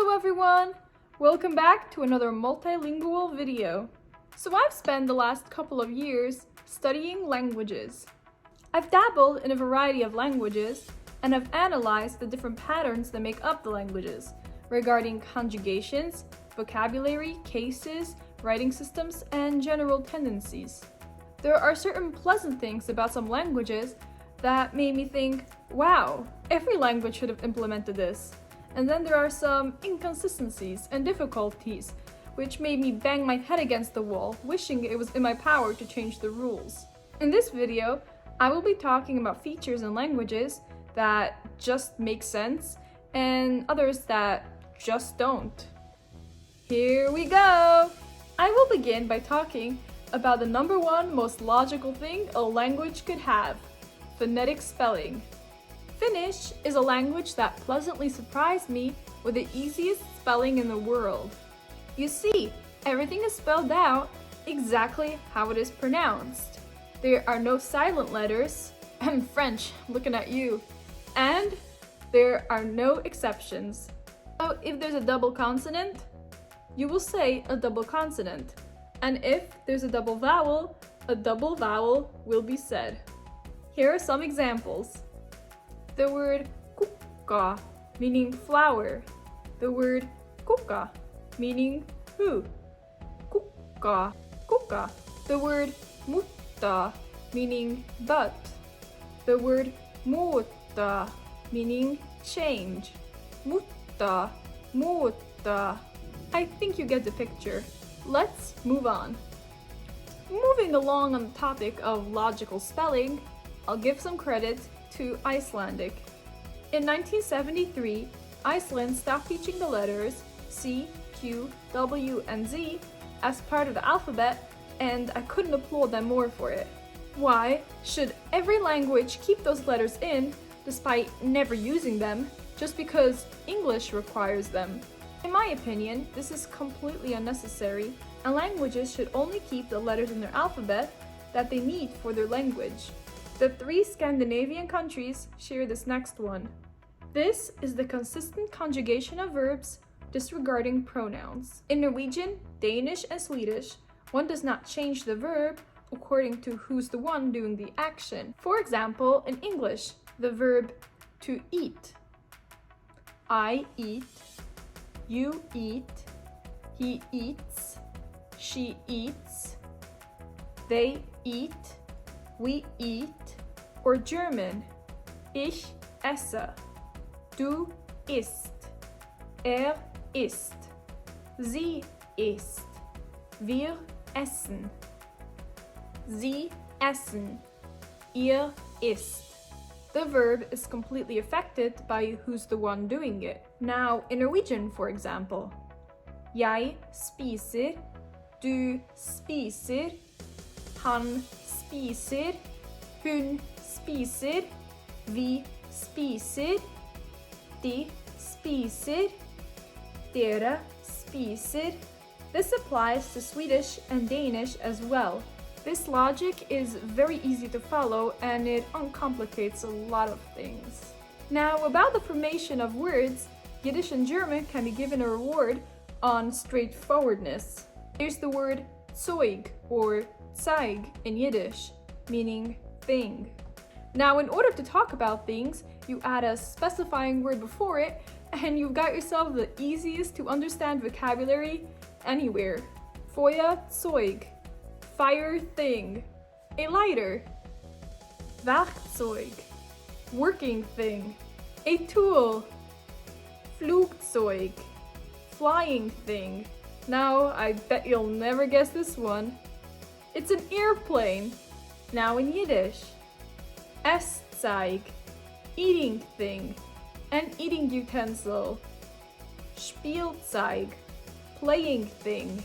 Hello everyone! Welcome back to another multilingual video. So I've spent the last couple of years studying languages. I've dabbled in a variety of languages and have analyzed the different patterns that make up the languages regarding conjugations, vocabulary, cases, writing systems, and general tendencies. There are certain pleasant things about some languages that made me think, wow, every language should have implemented this. And then there are some inconsistencies and difficulties which made me bang my head against the wall, wishing it was in my power to change the rules. In this video, I will be talking about features in languages that just make sense and others that just don't. Here we go! I will begin by talking about the number one most logical thing a language could have: phonetic spelling. Finnish is a language that pleasantly surprised me with the easiest spelling in the world. You see, everything is spelled out exactly how it is pronounced. There are no silent letters, and French, looking at you, and there are no exceptions. So if there's a double consonant, you will say a double consonant, and if there's a double vowel will be said. Here are some examples. The word kukka, meaning flower. The word kukka, meaning who. Kukka, kukka. The word mutta, meaning but. The word muuta, meaning change. Mutta, muuta. I think you get the picture. Let's move on. Moving along on the topic of logical spelling, I'll give some credit to Icelandic. In 1973, Iceland stopped teaching the letters C, Q, W, and Z as part of the alphabet, and I couldn't applaud them more for it. Why should every language keep those letters in despite never using them just because English requires them? In my opinion, this is completely unnecessary, and languages should only keep the letters in their alphabet that they need for their language. The 3 Scandinavian countries share this next one. This is the consistent conjugation of verbs disregarding pronouns. In Norwegian, Danish, and Swedish, one does not change the verb according to who's the one doing the action. For example, in English, the verb to eat. I eat, you eat, he eats, she eats, they eat, we eat. Or German, ich esse, du isst, isst, sie isst, wir essen, sie essen, ihr isst. The verb is completely affected by who's the one doing it. Now, in Norwegian, for example, jeg spiser, du spiser, han spiser, hun spiser, vi spiser, de spiser, dere spiser. This applies to Swedish and Danish as well. This logic is very easy to follow and it uncomplicates a lot of things. Now, about the formation of words, Yiddish and German can be given a reward on straightforwardness. There's the word Zeug or Zeig in Yiddish, meaning thing. Now, in order to talk about things, you add a specifying word before it, and you've got yourself the easiest to understand vocabulary anywhere. Feuerzeug, fire thing. A lighter. Werkzeug, working thing. A tool. Flugzeug, flying thing. Now, I bet you'll never guess this one. It's an airplane. Now in Yiddish. Esszeig, eating thing, an eating utensil. Spielzeug, playing thing,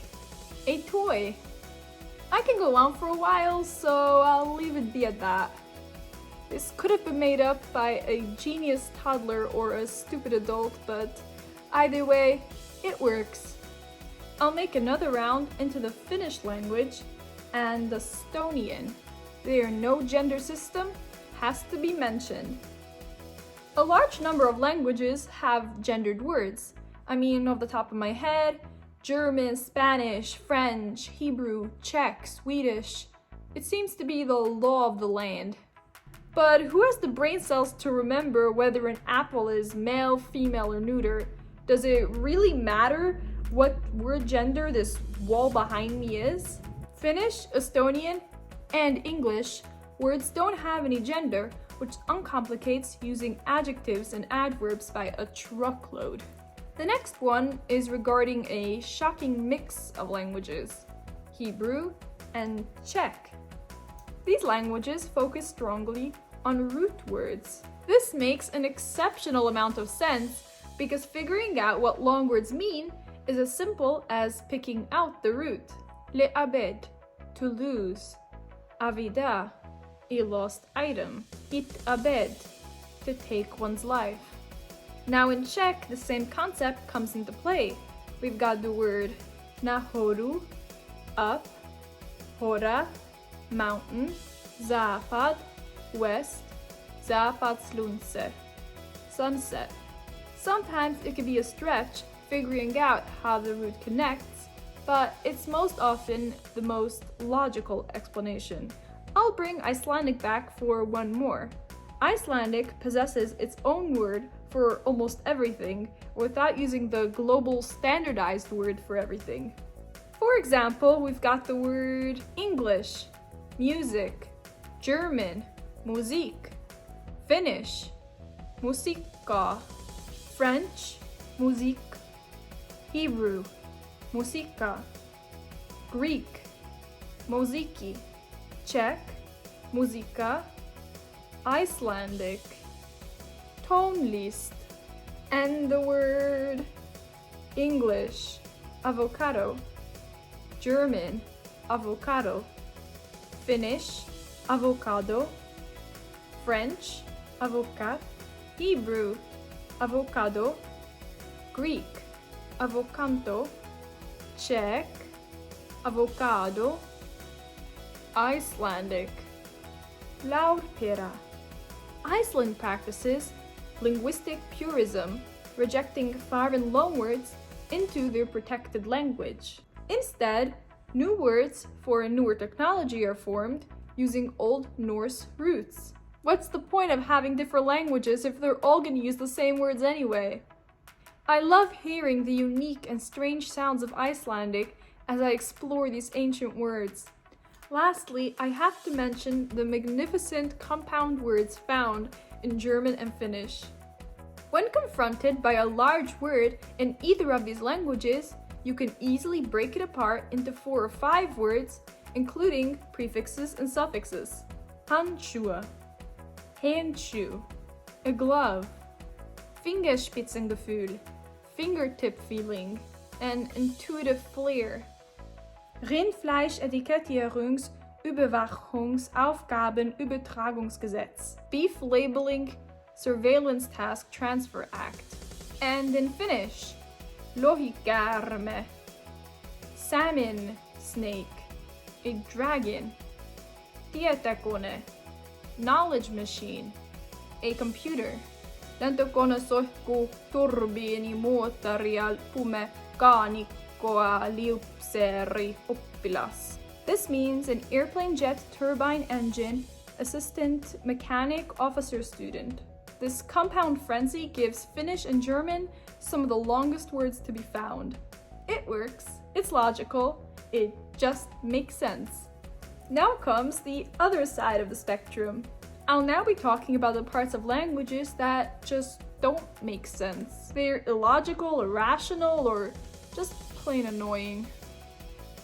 a toy. I can go on for a while, so I'll leave it be at that. This could have been made up by a genius toddler or a stupid adult, but either way, it works. I'll make another round into the Finnish language and the Estonian. Their no gender system has to be mentioned. A large number of languages have gendered words, I mean, off the top of my head, German, Spanish, French, Hebrew, Czech, Swedish. It seems to be the law of the land. But who has the brain cells to remember whether an apple is male, female, or neuter? Does it really matter what word gender this wall behind me is? Finnish, Estonian, and English words don't have any gender, which uncomplicates using adjectives and adverbs by a truckload. The next one is regarding a shocking mix of languages, Hebrew and Czech. These languages focus strongly on root words. This makes an exceptional amount of sense because figuring out what long words mean is as simple as picking out the root. Le'abed, to lose. Avida, a lost item. It'abed, to take one's life. Now in Czech, the same concept comes into play. We've got the word nahoru, up, hora, mountain, západ, west, západ slunce, sunset. Sometimes it can be a stretch figuring out how the root connects, but it's most often the most logical explanation. I'll bring Icelandic back for one more. Icelandic possesses its own word for almost everything without using the global standardized word for everything. For example, we've got the word English, music, German, Musik, Finnish, Musiikka, French, Musik, Hebrew, Musiikka, Greek, Muziki, Czech, Muzika, Icelandic, tonelist, and the word English, avocado, German, avocado, Finnish, avocado, French, avocat, Hebrew, avocado, Greek, avocanto, Czech, avocado, Icelandic, laurpera. Iceland practices linguistic purism, rejecting foreign loanwords into their protected language. Instead, new words for a newer technology are formed using Old Norse roots. What's the point of having different languages if they're all going to use the same words anyway? I love hearing the unique and strange sounds of Icelandic as I explore these ancient words. Lastly, I have to mention the magnificent compound words found in German and Finnish. When confronted by a large word in either of these languages, you can easily break it apart into 4 or 5 words, including prefixes and suffixes. Handschuhe, handschuh, a glove, Fingerspitzengefühl, fingertip feeling, and intuitive flair. Rindfleischetikettierungsüberwachungsaufgabenübertragungsgesetz, Beef Labeling Surveillance Task Transfer Act. And in Finnish, lohikäärme, salmon snake, a dragon, tietokone, knowledge machine, a computer. Lentokone sohkuu turbiinimoottoria mekaanikkoa liupseeri oppilas. This means an airplane jet turbine engine assistant mechanic officer student. This compound frenzy gives Finnish and German some of the longest words to be found. It works, it's logical, it just makes sense. Now comes the other side of the spectrum. I'll now be talking about the parts of languages that just don't make sense. They're illogical, irrational, or just plain annoying.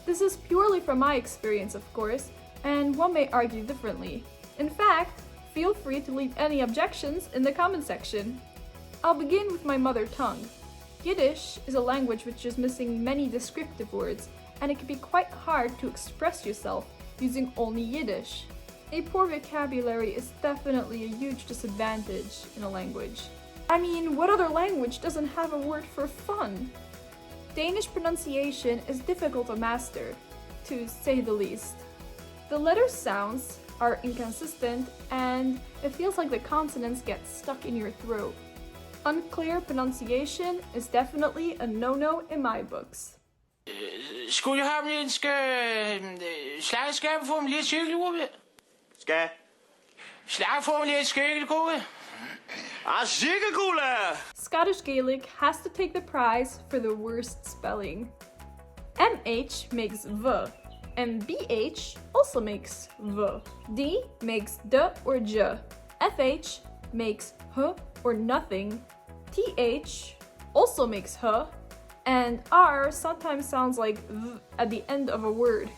This is purely from my experience, of course, and one may argue differently. In fact, feel free to leave any objections in the comment section. I'll begin with my mother tongue. Yiddish is a language which is missing many descriptive words, and it can be quite hard to express yourself using only Yiddish. A poor vocabulary is definitely a huge disadvantage in a language. I mean, what other language doesn't have a word for fun? Danish pronunciation is difficult to master, to say the least. The letter sounds are inconsistent and it feels like the consonants get stuck in your throat. Unclear pronunciation is definitely a no-no in my books. Skulle jeg have en slagskærmeformuleret cykelgruppe? Skal? Slagformuleret cykelgruppe? Cykelgruppe! Scottish Gaelic has to take the prize for the worst spelling. MH makes V, and BH also makes V. D makes D or J. FH makes H or nothing. TH also makes H, and R sometimes sounds like V at the end of a word.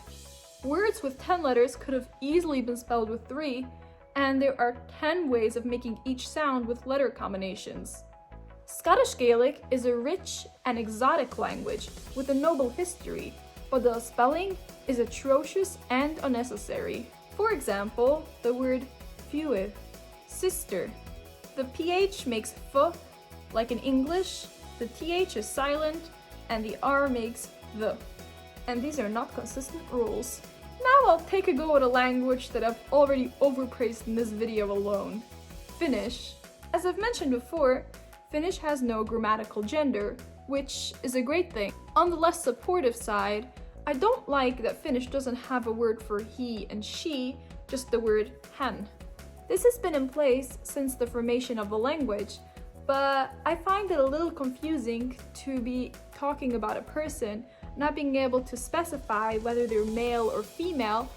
Words with 10 letters could have easily been spelled with 3, and there are 10 ways of making each sound with letter combinations. Scottish Gaelic is a rich and exotic language with a noble history, but the spelling is atrocious and unnecessary. For example, the word fiuh, sister. The PH makes F, like in English, the TH is silent, and the R makes the. And these are not consistent rules. Now I'll take a go at a language that I've already overpraised in this video alone. Finnish. As I've mentioned before, Finnish has no grammatical gender, which is a great thing. On the less supportive side, I don't like that Finnish doesn't have a word for he and she, just the word hän. This has been in place since the formation of the language, but I find it a little confusing to be talking about a person not being able to specify whether they're male or female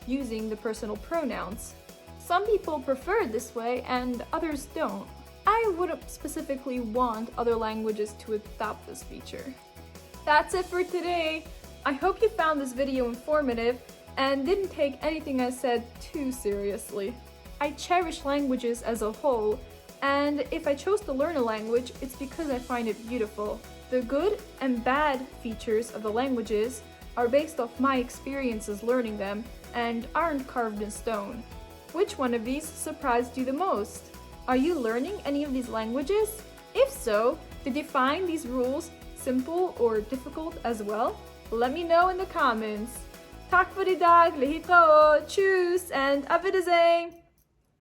using the personal pronouns. Some people prefer it this way and others don't. I wouldn't specifically want other languages to adopt this feature. That's it for today. I hope you found this video informative and didn't take anything I said too seriously. I cherish languages as a whole, and if I chose to learn a language, it's because I find it beautiful. The good and bad features of the languages are based off my experiences learning them and aren't carved in stone. Which one of these surprised you the most? Are you learning any of these languages? If so, did you find these rules simple or difficult as well? Let me know in the comments. Tack för idag, lehitra och tjus and auf Wiedersehen!